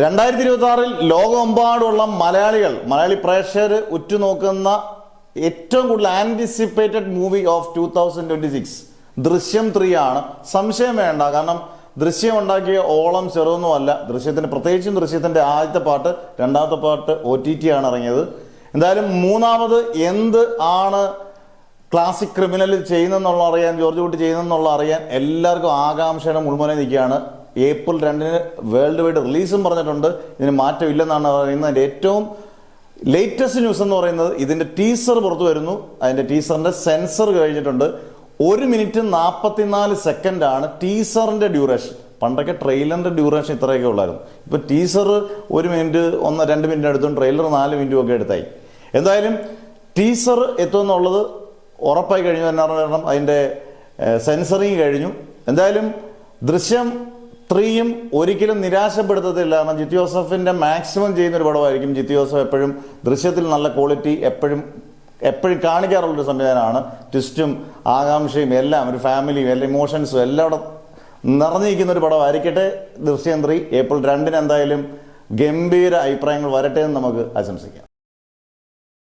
2026 ലോകമെമ്പാടുമുള്ള മലയാളി പ്രേക്ഷകർ ഉറ്റുനോക്കുന്ന ഏറ്റവും കൂടുതൽ ആന്റിസിപ്പേറ്റഡ് മൂവി ഓഫ് 2026 ദൃശ്യം 3 ആണ്. സംശയം വേണ്ട. കാരണം ദൃശ്യം ഉണ്ടാക്കിയ ഓളം ചെറുതൊന്നുമല്ല. ദൃശ്യത്തിന് പ്രത്യേകിച്ചും ദൃശ്യത്തിന്റെ ആദ്യത്തെ പാട്ട്, രണ്ടാമത്തെ പാട്ട് OTT ആണ് ഇറങ്ങിയത്. എന്തായാലും മൂന്നാമത് എന്ത് ആണ് ക്ലാസിക് ക്രിമിനൽ ചെയ്യുന്നെന്നുള്ള അറിയാൻ, ജോർജ് കുട്ടി ചെയ്യുന്നെന്നുള്ള അറിയാൻ എല്ലാവർക്കും ആകാംക്ഷയുടെ മുൾമുനയിൽ നിൽക്കുകയാണ്. ഏപ്രിൽ 2 വേൾഡ് വൈഡ് റിലീസും പറഞ്ഞിട്ടുണ്ട്. ഇതിന് മാറ്റമില്ലെന്നാണ് പറയുന്നത്. അതിൻ്റെ ഏറ്റവും ലേറ്റസ്റ്റ് ന്യൂസ് എന്ന് പറയുന്നത് ഇതിന്റെ ടീസർ പുറത്തു വരുന്നു. അതിന്റെ ടീസറിന്റെ സെൻസർ കഴിഞ്ഞിട്ടുണ്ട്. 1 മിനിറ്റ് 44 സെക്കൻഡ് ആണ് ടീസറിന്റെ ഡ്യൂറേഷൻ. പണ്ടൊക്കെ ട്രെയിലറിന്റെ ഡ്യൂറേഷൻ ഇത്രയൊക്കെ ഉള്ളായിരുന്നു. ഇപ്പൊ ടീസർ 1 മിനിറ്റ് 1-2 മിനിറ്റ് എടുത്തും ട്രെയിലർ 4 മിനിറ്റും ഒക്കെ എടുത്തായി. എന്തായാലും ടീസർ എത്തുമെന്നുള്ളത് ഉറപ്പായി കഴിഞ്ഞു തന്നെ. കാരണം അതിന്റെ സെൻസറിങ് കഴിഞ്ഞു. എന്തായാലും ദൃശ്യം 3 ഒരിക്കലും നിരാശപ്പെടുത്തത്തില്ല. കാരണം ജിത്തു ജോസഫിന്റെ മാക്സിമം ചെയ്യുന്ന ഒരു പടമായിരിക്കും. ജിത്തു ജോസഫ് എപ്പോഴും ദൃശ്യത്തിൽ നല്ല ക്വാളിറ്റി എപ്പോഴും കാണിക്കാറുള്ളൊരു സംവിധാനമാണ്. ട്വിസ്റ്റും ആകാംക്ഷയും എല്ലാം, ഒരു ഫാമിലിയും എല്ലാ ഇമോഷൻസും എല്ലാം അവിടെ നിറഞ്ഞിരിക്കുന്ന ഒരു പടമായിരിക്കട്ടെ ദൃശ്യം 3. ഏപ്രിൽ 2 എന്തായാലും ഗംഭീര അഭിപ്രായങ്ങൾ വരട്ടെ എന്ന് നമുക്ക് ആശംസിക്കാം.